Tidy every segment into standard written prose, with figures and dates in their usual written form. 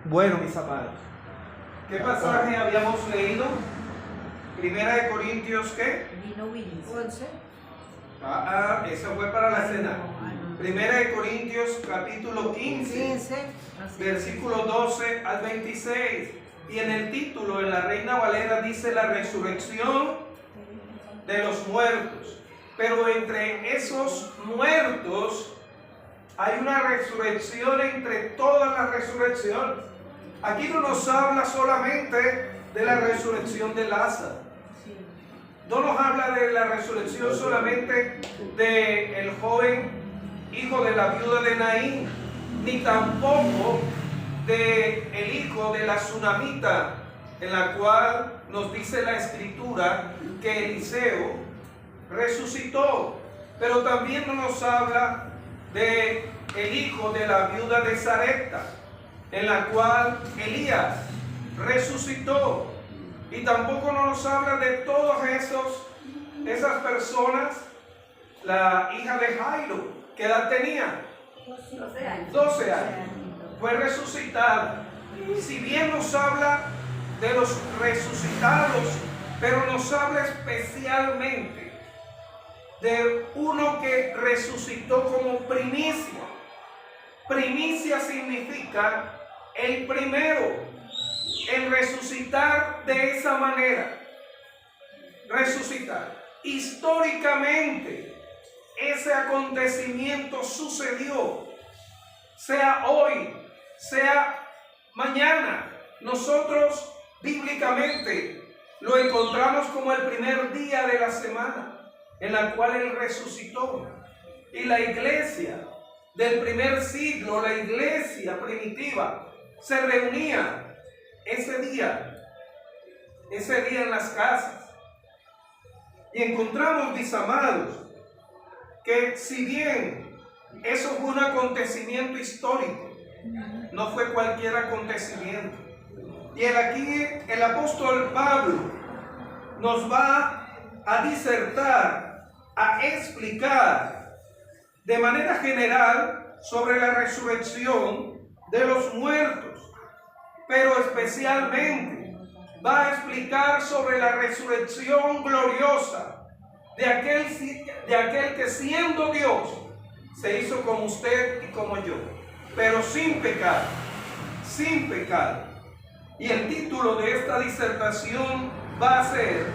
Bueno, mis amados, ¿qué pasaje habíamos leído? Primera de Corintios, ¿qué? 11. Eso fue para la cena. Primera de Corintios, capítulo 15, versículo 12 al 26. Y en el título, en la Reina Valera, dice la resurrección de los muertos. Pero entre esos muertos hay una resurrección entre todas las resurrecciones. Aquí no nos habla solamente de la resurrección de Lázaro. No nos habla de la resurrección solamente del joven hijo de la viuda de Naín, ni tampoco del hijo de la tsunamita, en la cual nos dice la escritura que Eliseo resucitó. Pero también no nos habla de el hijo de la viuda de Sarepta, en la cual Elías resucitó. Y tampoco nos habla de todas esas personas. La hija de Jairo, ¿qué edad tenía? 12 años. Fue resucitada. Si bien nos habla de los resucitados, pero nos habla especialmente de uno que resucitó como primicia. Primicia significa el primero en resucitar de esa manera. Resucitar. Históricamente, ese acontecimiento sucedió, sea hoy, sea mañana. Nosotros bíblicamente lo encontramos como el primer día de la semana, en la cual Él resucitó. Y la iglesia del primer siglo, la iglesia primitiva, se reunía ese día en las casas. Y encontramos, mis amados, que si bien eso fue un acontecimiento histórico, no fue cualquier acontecimiento. Y aquí el apóstol Pablo nos va a disertar, a explicar de manera general sobre la resurrección de los muertos, pero especialmente va a explicar sobre la resurrección gloriosa de aquel que siendo Dios se hizo como usted y como yo, pero sin pecado, sin pecado. Y el título de esta disertación va a ser: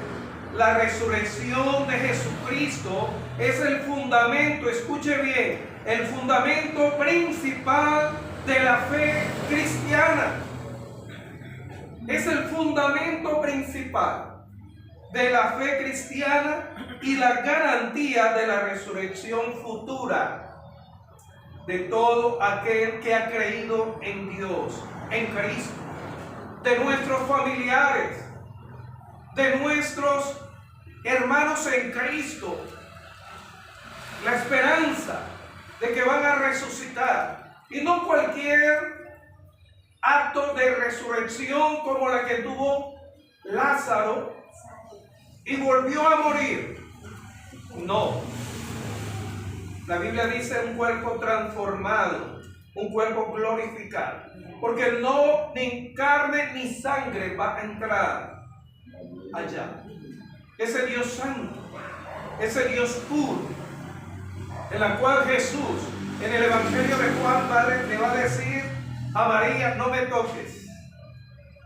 la resurrección de Jesucristo es el fundamento, escuche bien, el fundamento principal de la fe cristiana. Es el fundamento principal de la fe cristiana y la garantía de la resurrección futura de todo aquel que ha creído en Dios, en Cristo, de nuestros familiares, de nuestros hermanos en Cristo, la esperanza de que van a resucitar, y no cualquier acto de resurrección como la que tuvo Lázaro y volvió a morir. No. La Biblia dice un cuerpo transformado, un cuerpo glorificado, porque no ni carne ni sangre va a entrar allá. Ese Dios santo, ese Dios puro, en la cual Jesús en el Evangelio de Juan le va a decir a María: no me toques,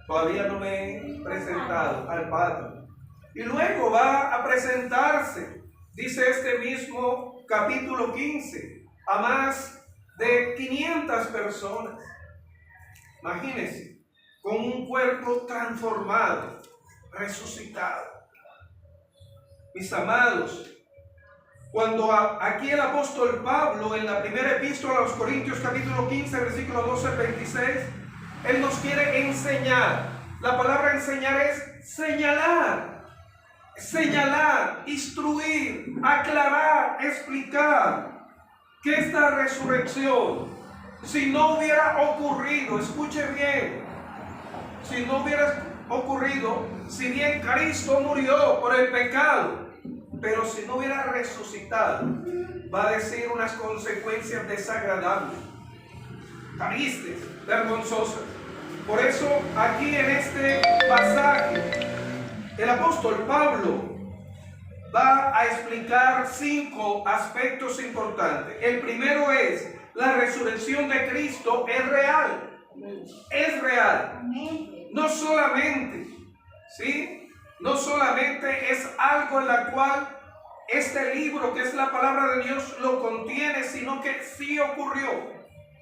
todavía no me he presentado al Padre. Y luego va a presentarse, dice este mismo capítulo 15, a más de 500 personas. Imagínense, con un cuerpo transformado, resucitado. Mis amados, cuando aquí el apóstol Pablo, en la primera epístola a los Corintios, capítulo 15, versículo 12 al 26, él nos quiere enseñar. La palabra enseñar es señalar, instruir, aclarar, explicar que esta resurrección, si no hubiera ocurrido, escuche bien, si no hubiera ocurrido, si bien Cristo murió por el pecado, pero si no hubiera resucitado, va a decir unas consecuencias desagradables, tristes, vergonzosas. Por eso aquí en este pasaje el apóstol Pablo va a explicar 5 aspectos importantes. El primero es: la resurrección de Cristo es real. Es real. No solamente, ¿sí? No solamente es algo en la cual este libro, que es la palabra de Dios, lo contiene, sino que sí ocurrió.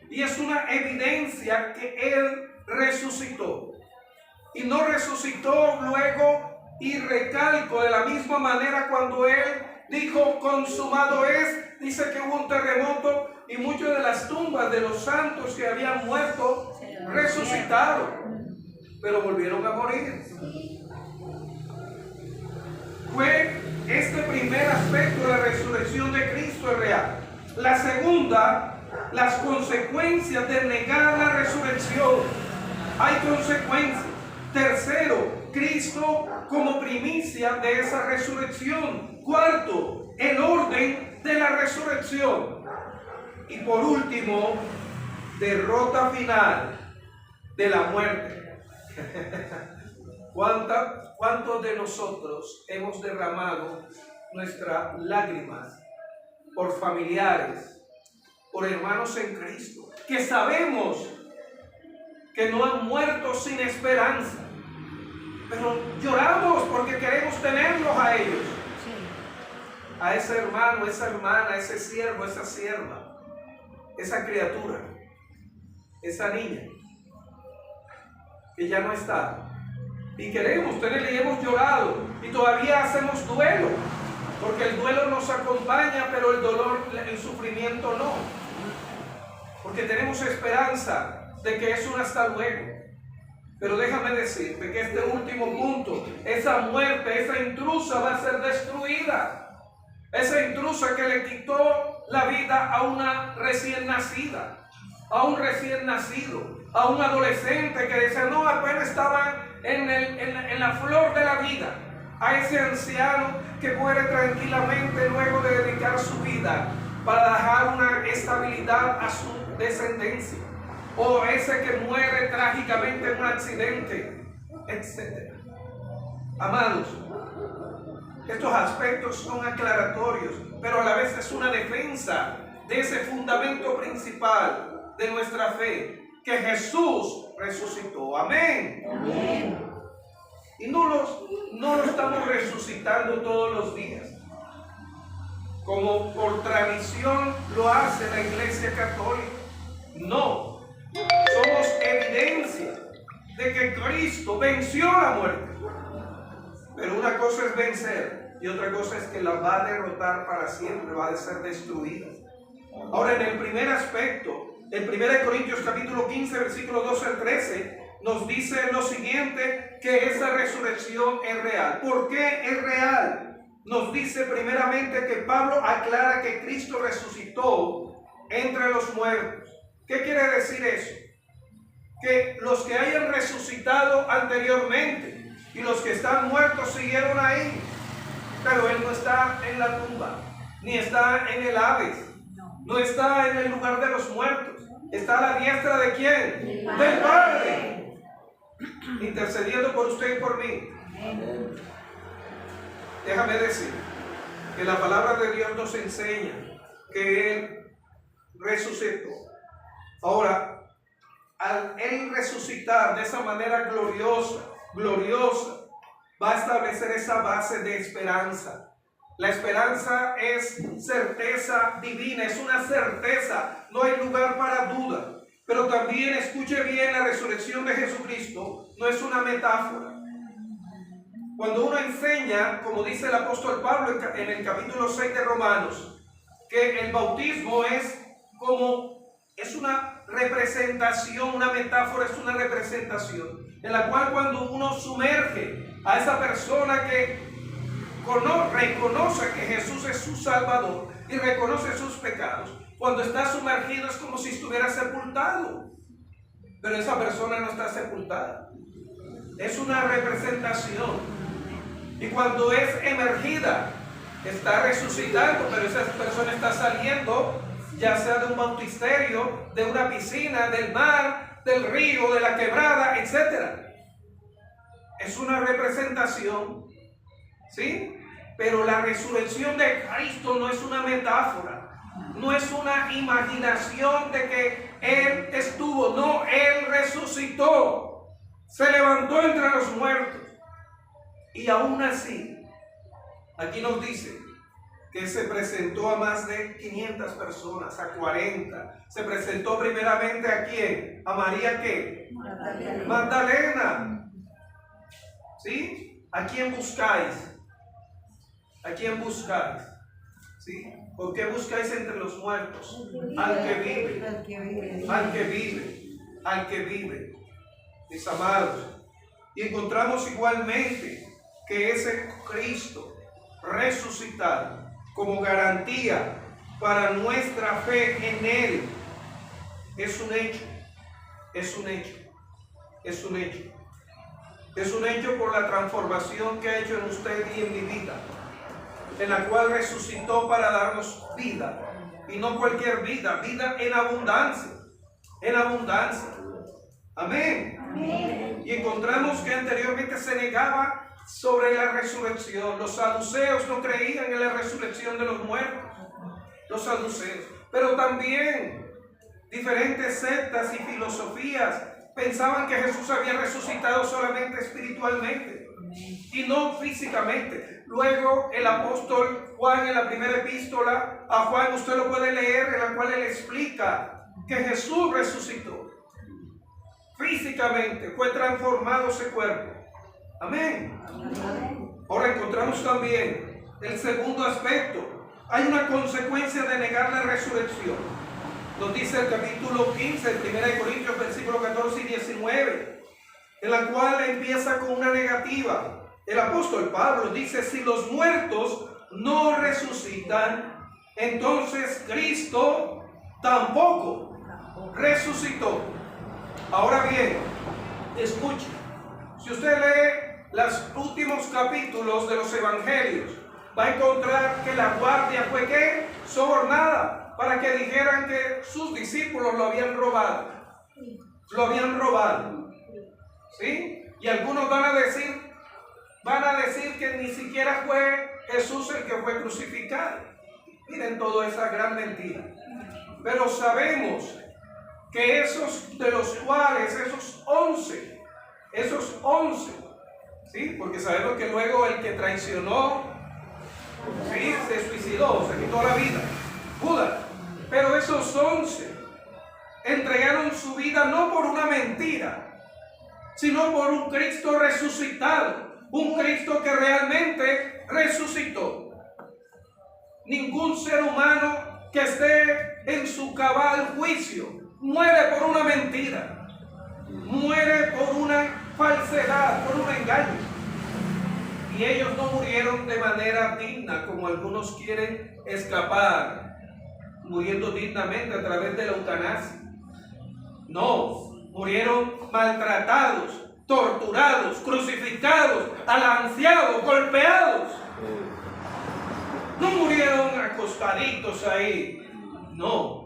Y es una evidencia que Él resucitó. Y no resucitó luego, y recalco, de la misma manera cuando Él dijo consumado es, dice que hubo un terremoto y muchas de las tumbas de los santos que habían muerto resucitaron, pero volvieron a morir. Fue este primer aspecto de la resurrección de Cristo es real. La segunda, las consecuencias de negar la resurrección. Hay consecuencias. Tercero, Cristo como primicia de esa resurrección. Cuarto, el orden de la resurrección. Y por último, derrota final de la muerte. ¿Cuántos de nosotros hemos derramado nuestras lágrimas por familiares, por hermanos en Cristo, que sabemos que no han muerto sin esperanza, pero lloramos porque queremos tenerlos a ellos, a ese hermano, esa hermana, ese siervo, esa sierva, esa criatura, esa niña que ya no está, y queremos tenerle, y hemos llorado y todavía hacemos duelo, porque el duelo nos acompaña, pero el dolor, el sufrimiento no, porque tenemos esperanza de que es un hasta luego. Pero déjame decirte que este último punto, esa muerte, esa intrusa va a ser destruida. Esa intrusa que le quitó la vida a una recién nacida, a un recién nacido, a un adolescente que decía, no, apenas estaban en la flor de la vida, a ese anciano que muere tranquilamente luego de dedicar su vida para dejar una estabilidad a su descendencia, o ese que muere trágicamente en un accidente, etc. Amados, estos aspectos son aclaratorios, pero a la vez es una defensa de ese fundamento principal de nuestra fe, que Jesús resucitó. Amén. Amén. Y no lo estamos resucitando todos los días, como por tradición lo hace la Iglesia Católica. No, somos evidencia de que Cristo venció la muerte. Pero una cosa es vencer y otra cosa es que la va a derrotar para siempre, va a ser destruida. Ahora, en el primer aspecto, en 1 Corintios capítulo 15, versículo 12 al 13, nos dice lo siguiente, que esa resurrección es real. ¿Por qué es real? Nos dice primeramente que Pablo aclara que Cristo resucitó entre los muertos. ¿Qué quiere decir eso? Que los que hayan resucitado anteriormente y los que están muertos siguieron ahí, pero Él no está en la tumba, ni está en el Hades, no está en el lugar de los muertos, está a la diestra ¿de quién? Del Padre, intercediendo por usted y por mí. Déjame decir que la palabra de Dios nos enseña que Él resucitó. Ahora, al Él resucitar de esa manera gloriosa, va a establecer esa base de esperanza. La esperanza es certeza divina, es una certeza, no hay lugar para duda. Pero también, escuche bien, la resurrección de Jesucristo no es una metáfora. Cuando uno enseña, como dice el apóstol Pablo en el capítulo 6 de Romanos, que el bautismo es una representación, una metáfora, es una representación en la cual cuando uno sumerge a esa persona que reconoce que Jesús es su Salvador y reconoce sus pecados, cuando está sumergido es como si estuviera sepultado, pero esa persona no está sepultada, es una representación. Y cuando es emergida, está resucitando, pero esa persona está saliendo, ya sea de un bautisterio, de una piscina, del mar, del río, de la quebrada, una representación, ¿sí? Pero la resurrección de Cristo no es una metáfora, no es una imaginación de que Él estuvo, no, Él resucitó, se levantó entre los muertos. Y aún así, aquí nos dice que se presentó a más de 500 personas, a 40. Se presentó primeramente ¿a quién? A María, ¿qué? Magdalena. ¿Sí? ¿A quién buscáis? ¿A quién buscáis? ¿Sí? ¿Por qué buscáis entre los muertos? Al que vive. Al que vive. Al que vive. Mis amados. Y encontramos igualmente que ese Cristo resucitado como garantía para nuestra fe en Él es un hecho. Es un hecho. Es un hecho. Es un hecho por la transformación que ha hecho en usted y en mi vida, en la cual resucitó para darnos vida, y no cualquier vida, vida en abundancia, en abundancia. Amén. Amén. Y encontramos que anteriormente se negaba sobre la resurrección. Los saduceos no creían en la resurrección de los muertos, los saduceos, pero también diferentes sectas y filosofías pensaban que Jesús había resucitado solamente espiritualmente y no físicamente. Luego el apóstol Juan, en la primera epístola a Juan, usted lo puede leer, en la cual él explica que Jesús resucitó físicamente, fue transformado ese cuerpo. Amén. Ahora encontramos también el segundo aspecto. Hay una consecuencia de negar la resurrección. Nos dice el capítulo 15, 1 Corintios, versículos 14 y 19, en la cual empieza con una negativa. El apóstol Pablo dice: si los muertos no resucitan, entonces Cristo tampoco resucitó. Ahora bien, escuche, si usted lee los últimos capítulos de los evangelios, va a encontrar que la guardia fue ¿qué? Sobornada para que dijeran que sus discípulos lo habían robado. Lo habían robado. ¿Sí? Y algunos van a decir que ni siquiera fue Jesús el que fue crucificado. Miren toda esa gran mentira. Pero sabemos que esos de los cuales, esos 11, ¿sí? Porque sabemos que luego el que traicionó, ¿sí? Se suicidó, se quitó la vida, Judas. Pero esos 11 entregaron su vida no por una mentira, sino por un Cristo resucitado, un Cristo que realmente resucitó. Ningún ser humano que esté en su cabal juicio muere por una mentira, muere por una falsedad, por un engaño. Y ellos no murieron de manera digna, como algunos quieren escapar, muriendo dignamente a través de la eutanasia. No, murieron maltratados, torturados, crucificados, alanceados, golpeados. No murieron acostaditos ahí, no.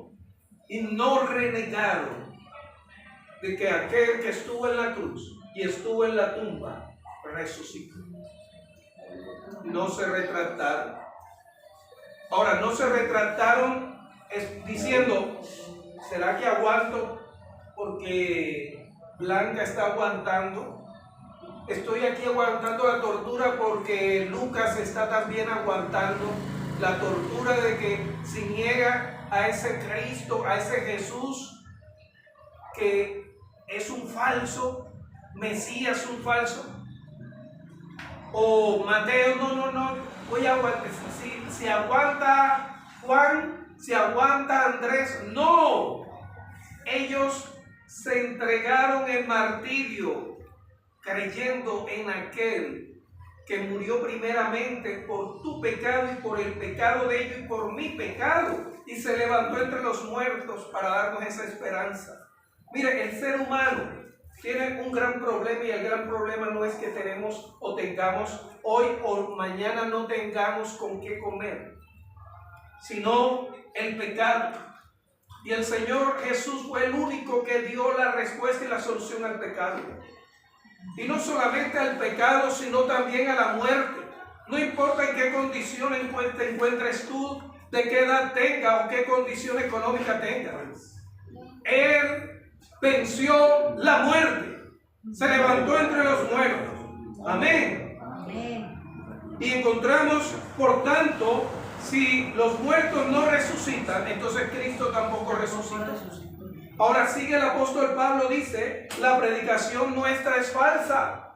Y no renegaron de que aquel que estuvo en la cruz y estuvo en la tumba resucitó. No se retractaron. Ahora, no se retractaron diciendo: ¿será que aguanto porque Blanca está aguantando? Estoy aquí aguantando la tortura porque Lucas está también aguantando la tortura de que se niega a ese Cristo, a ese Jesús que es un falso Mesías, un falso. O Mateo, no, voy a aguantar. Si aguanta Juan, si aguanta Andrés, no. Ellos se entregaron en martirio creyendo en aquel que murió primeramente por tu pecado y por el pecado de ellos y por mi pecado, y se levantó entre los muertos para darnos esa esperanza. Mire, el ser humano tiene un gran problema, y el gran problema no es que tenemos o tengamos hoy o mañana no tengamos con qué comer, sino el pecado. Y el Señor Jesús fue el único que dio la respuesta y la solución al pecado. Y no solamente al pecado, sino también a la muerte. No importa en qué condición te encuentres tú, de qué edad tenga o qué condición económica tenga. Él venció la muerte. Se levantó entre los muertos. Amén. Y encontramos, por tanto, si los muertos no resucitan, entonces Cristo tampoco resucita. Ahora sigue el apóstol Pablo, dice, la predicación nuestra es falsa.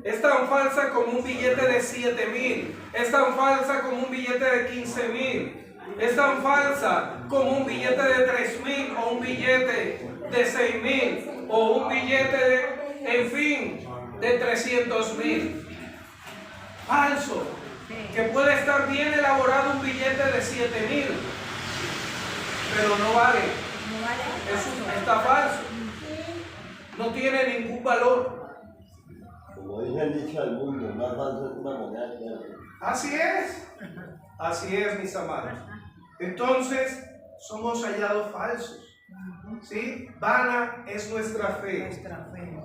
Es tan falsa como un billete de 7,000. Es tan falsa como un billete de 15,000. Es tan falsa como un billete de 3,000 o un billete de 6,000 o un billete de, en fin, de 300,000. Falso. Que puede estar bien elaborado un billete de 7,000, pero no vale. Está falso. No tiene ningún valor. Como dice el dicho del mundo, más falso es una moneda que otra. Así es. Así es, mis amados. Entonces, somos hallados falsos. ¿Sí? Vana es nuestra fe.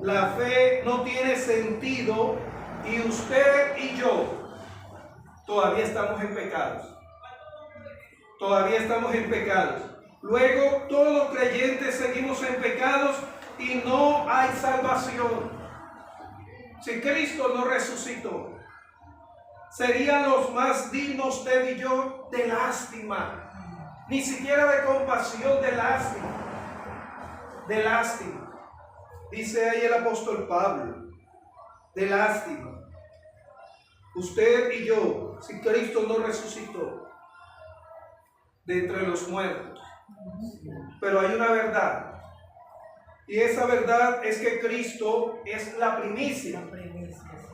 La fe no tiene sentido y usted y yo todavía estamos en pecados. Todavía estamos en pecados. Luego, todos los creyentes seguimos en pecados y no hay salvación. Si Cristo no resucitó, serían los más dignos usted y yo de lástima. Ni siquiera de compasión, de lástima. De lástima. Dice ahí el apóstol Pablo, de lástima. Usted y yo, si Cristo no resucitó de entre los muertos. Pero hay una verdad. Y esa verdad es que Cristo es la primicia.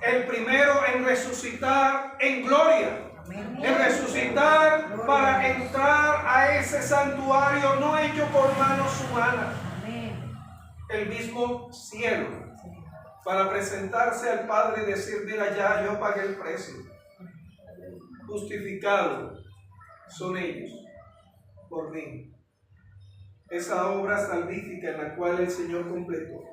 El primero en resucitar en gloria. En resucitar para entrar a ese santuario no hecho por manos humanas. El mismo cielo. Para presentarse al Padre y decir, mira, ya yo pagué el precio. Justificados son ellos por mí. Esa obra salvífica en la cual el Señor completó.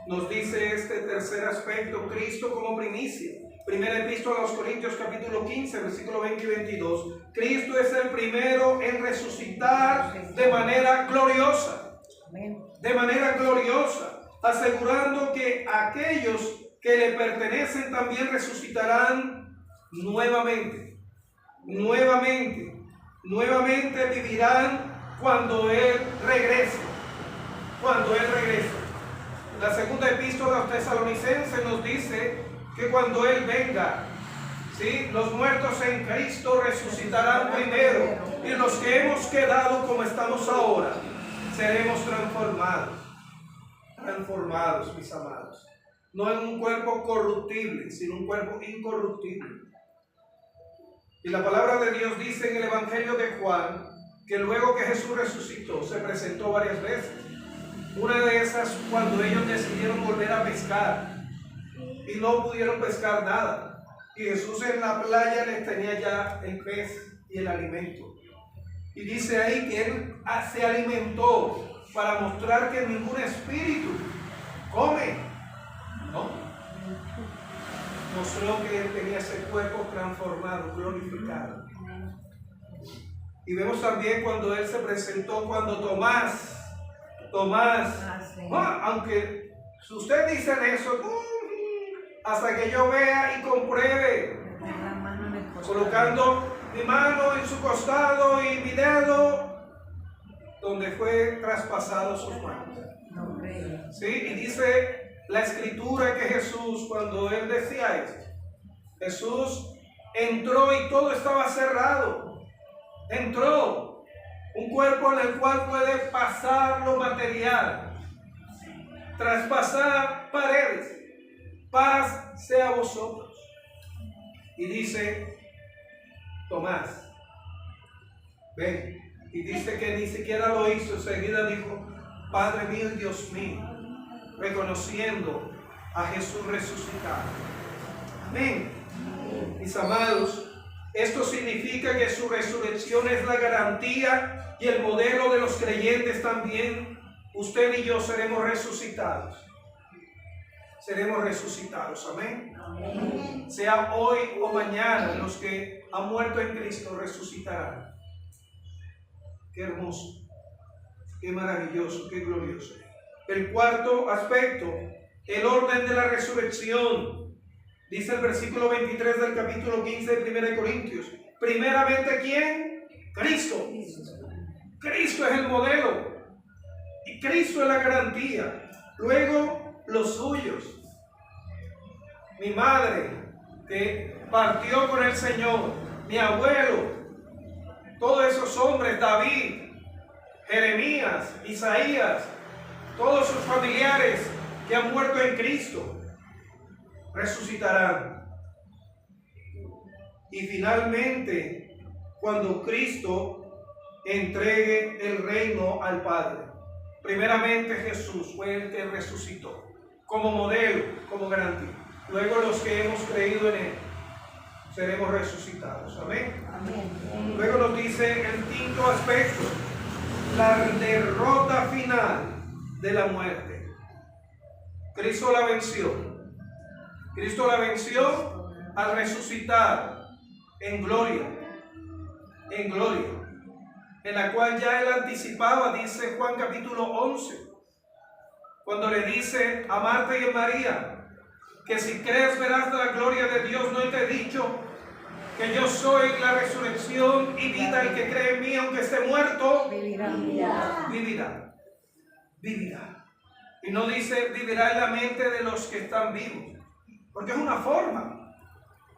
Nos dice este tercer aspecto, Cristo como primicia. Primera epístola a los Corintios capítulo 15, versículo 20 y 22. Cristo es el primero en resucitar de manera gloriosa. De manera gloriosa. Asegurando que aquellos que le pertenecen también resucitarán nuevamente. Nuevamente vivirán cuando Él regrese. Cuando Él regrese. La segunda epístola a los Tesalonicenses nos dice que cuando Él venga, ¿sí?, los muertos en Cristo resucitarán primero, y los que hemos quedado como estamos ahora, seremos transformados. Transformados, mis amados. No en un cuerpo corruptible, sino un cuerpo incorruptible. Y la palabra de Dios dice en el Evangelio de Juan que luego que Jesús resucitó, se presentó varias veces. Una de esas cuando ellos decidieron volver a pescar y no pudieron pescar nada. Y Jesús en la playa les tenía ya el pez y el alimento. Y dice ahí que Él se alimentó para mostrar que ningún espíritu come. No. Mostró que Él tenía ese cuerpo transformado, glorificado. Y vemos también cuando Él se presentó, cuando Tomás, aunque si usted dice eso, hasta que yo vea y compruebe, colocando mi mano en su costado y mi dedo donde fue traspasado sus manos. ¿Sí? Y dice la escritura que Jesús, cuando Él decía esto, Jesús entró y todo estaba cerrado. Entró un cuerpo en el cual puede pasar lo material, traspasar paredes. Paz sea a vosotros. Y dice Tomás, ven. Y dice que ni siquiera lo hizo. Enseguida dijo, Padre mío y Dios mío, reconociendo a Jesús resucitado. Amén. Mis amados, esto significa que su resurrección es la garantía y el modelo de los creyentes también. Usted y yo seremos resucitados. seremos resucitados. Amén. Sea hoy o mañana, los que han muerto en Cristo resucitarán. Qué hermoso, qué maravilloso, qué glorioso. El cuarto aspecto, el orden de la resurrección. Dice el versículo 23 del capítulo 15 de 1 Corintios. Primeramente, ¿quién? Cristo. Cristo es el modelo y Cristo es la garantía. Luego, los suyos. Mi madre, que partió con el Señor, mi abuelo, todos esos hombres, David, Jeremías, Isaías, todos sus familiares que han muerto en Cristo, resucitarán. Y finalmente, cuando Cristo entregue el reino al Padre, primeramente Jesús fue el que resucitó, como modelo, como garantía. Luego los que hemos creído en Él, seremos resucitados. Amén. Amén. Luego nos dice el quinto aspecto, la derrota final de la muerte. Cristo la venció. Cristo la venció al resucitar en gloria, en la cual ya Él anticipaba, dice Juan capítulo 11, cuando le dice a Marta y a María, que si crees verás la gloria de Dios. No te he dicho que yo soy la resurrección y vida, el que cree en mí, aunque esté muerto, vivirá. Y no dice vivirá en la mente de los que están vivos, porque es una forma,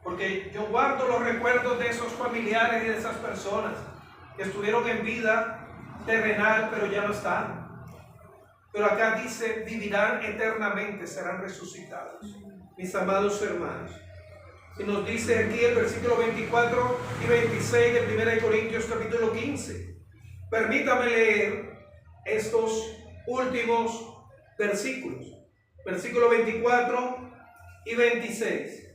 porque yo guardo los recuerdos de esos familiares y de esas personas que estuvieron en vida terrenal, pero ya no están. Pero acá dice vivirán eternamente, serán resucitados. Mis amados hermanos, y nos dice aquí el versículo 24 y 26 de 1 Corintios capítulo 15. Permítame leer estos últimos versículos, versículo 24 y 26.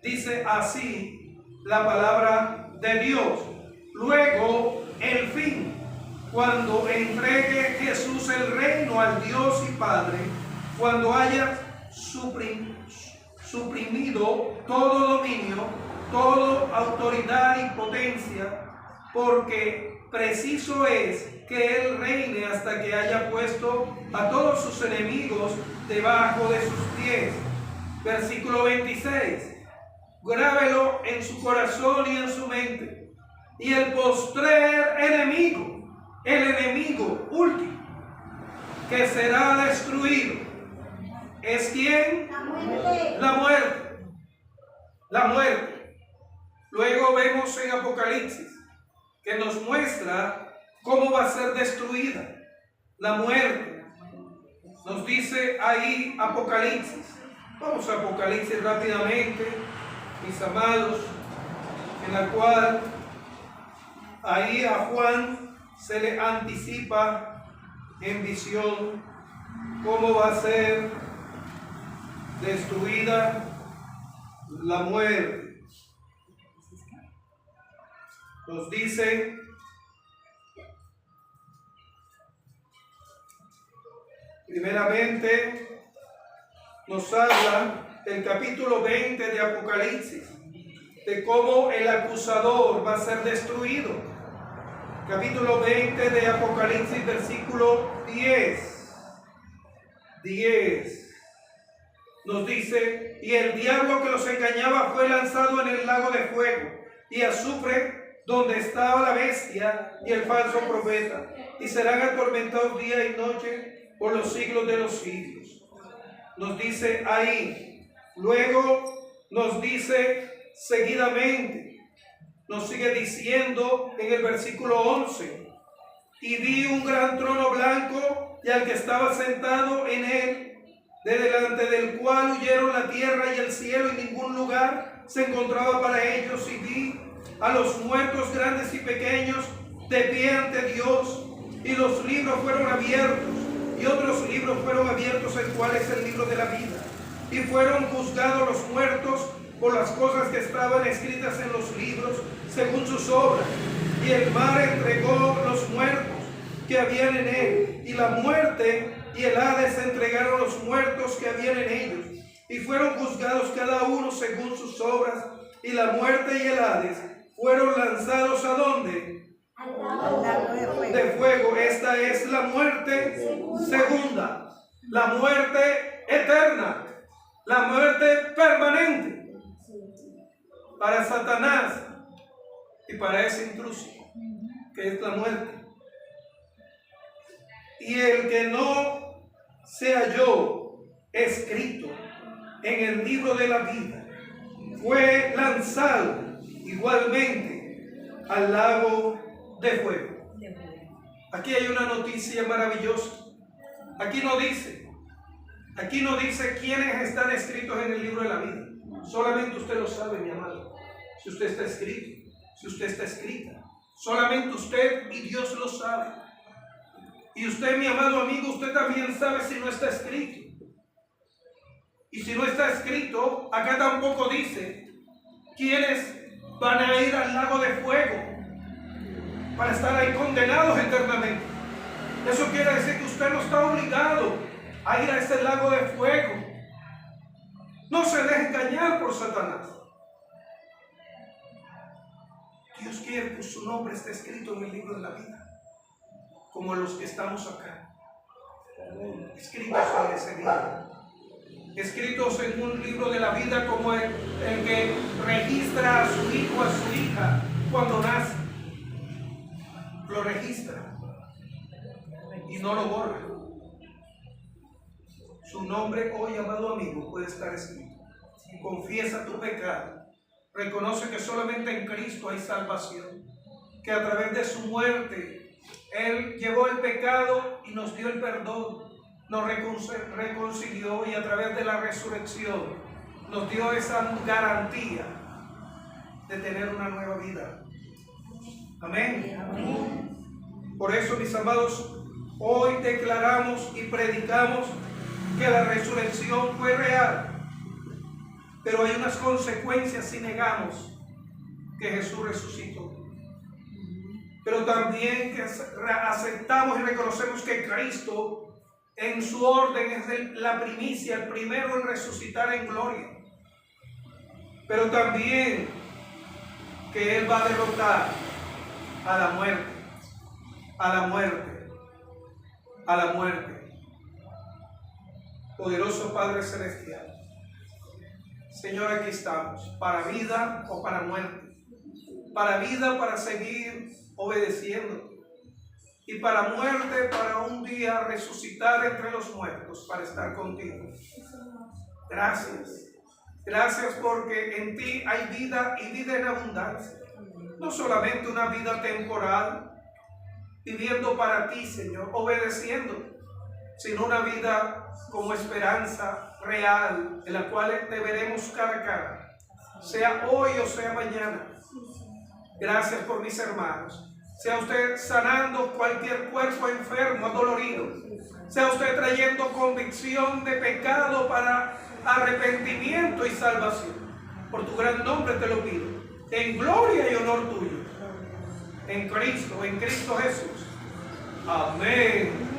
Dice así la palabra de Dios: luego el fin, cuando entregue Jesús el reino al Dios y Padre, cuando haya suprimido todo dominio, toda autoridad y potencia, porque preciso es que Él reine hasta que haya puesto a todos sus enemigos debajo de sus pies. Versículo 26. Grábelo en su corazón y en su mente. Y el postrer enemigo, el enemigo último, que será destruido, ¿es quién? La muerte. La muerte. Luego vemos en Apocalipsis que nos muestra cómo va a ser destruida la muerte. Nos dice ahí Apocalipsis. Vamos a Apocalipsis rápidamente, mis amados, en la cual ahí a Juan se le anticipa en visión cómo va a ser destruida la muerte. Nos dice primeramente, nos habla el capítulo 20 de Apocalipsis de cómo el acusador va a ser destruido. Capítulo 20 de Apocalipsis, versículo 10 nos dice: y el diablo que los engañaba fue lanzado en el lago de fuego y azufre, donde estaba la bestia y el falso profeta, y serán atormentados día y noche por los siglos de los siglos. Nos dice ahí. Luego nos dice seguidamente, nos sigue diciendo en el versículo 11: y vi un gran trono blanco y al que estaba sentado en él, de delante del cual huyeron la tierra y el cielo, y ningún lugar se encontraba para ellos. Y vi a los muertos grandes y pequeños de pie ante Dios, y los libros fueron abiertos, y otros libros fueron abiertos, el cual es el libro de la vida. Y fueron juzgados los muertos por las cosas que estaban escritas en los libros, según sus obras. Y el mar entregó los muertos que habían en él, y la muerte y el Hades entregaron los muertos que habían en ellos, y fueron juzgados cada uno según sus obras, y la muerte y el Hades fueron lanzados ¿a dónde? Al lago de fuego. De fuego. Esta es la muerte segunda, la muerte eterna, la muerte permanente para Satanás y para ese intruso que es la muerte. Y el que no se halló escrito en el libro de la vida fue lanzado igualmente al lago de fuego. Aquí hay una noticia maravillosa. Aquí no dice quiénes están escritos en el libro de la vida. Solamente usted lo sabe, mi amado. Si usted está escrito, si usted está escrita, solamente usted y Dios lo sabe. Y usted, mi amado amigo, usted también sabe si no está escrito. Y si no está escrito, acá tampoco dice quiénes van a ir al lago de fuego para estar ahí condenados eternamente. Eso quiere decir que usted no está obligado a ir a ese lago de fuego. No se deje engañar por Satanás. Dios quiere que su nombre esté escrito en el libro de la vida, como los que estamos acá, escritos en ese libro, escritos en un libro de la vida como el que registra a su hijo, a su hija cuando nace. Lo registra y no lo borra. Su nombre hoy, amado amigo, puede estar escrito. Confiesa tu pecado. Reconoce que solamente en Cristo hay salvación. Que a través de su muerte Él llevó el pecado y nos dio el perdón. Nos reconcilió y a través de la resurrección nos dio esa garantía de tener una nueva vida. Amén. Amén. Por eso, mis amados, hoy declaramos y predicamos que la resurrección fue real, pero hay unas consecuencias si negamos que Jesús resucitó. Pero también que aceptamos y reconocemos que Cristo en su orden es la primicia, el primero en resucitar en gloria. Pero también que Él va a derrotar a la muerte, a la muerte, a la muerte. Poderoso Padre Celestial, Señor, aquí estamos, para vida o para muerte, para vida para seguir obedeciendo, y para muerte para un día resucitar entre los muertos para estar contigo. Gracias, gracias porque en ti hay vida y vida en abundancia, no solamente una vida temporal, viviendo para ti, Señor, obedeciendo, sino una vida como esperanza real, en la cual te veremos cara a cara, sea hoy o sea mañana. Gracias por mis hermanos. Sea usted sanando cualquier cuerpo enfermo, adolorido. Sea usted trayendo convicción de pecado para arrepentimiento y salvación. Por tu gran nombre te lo pido, en gloria y honor tuyo. En Cristo Jesús. Amén.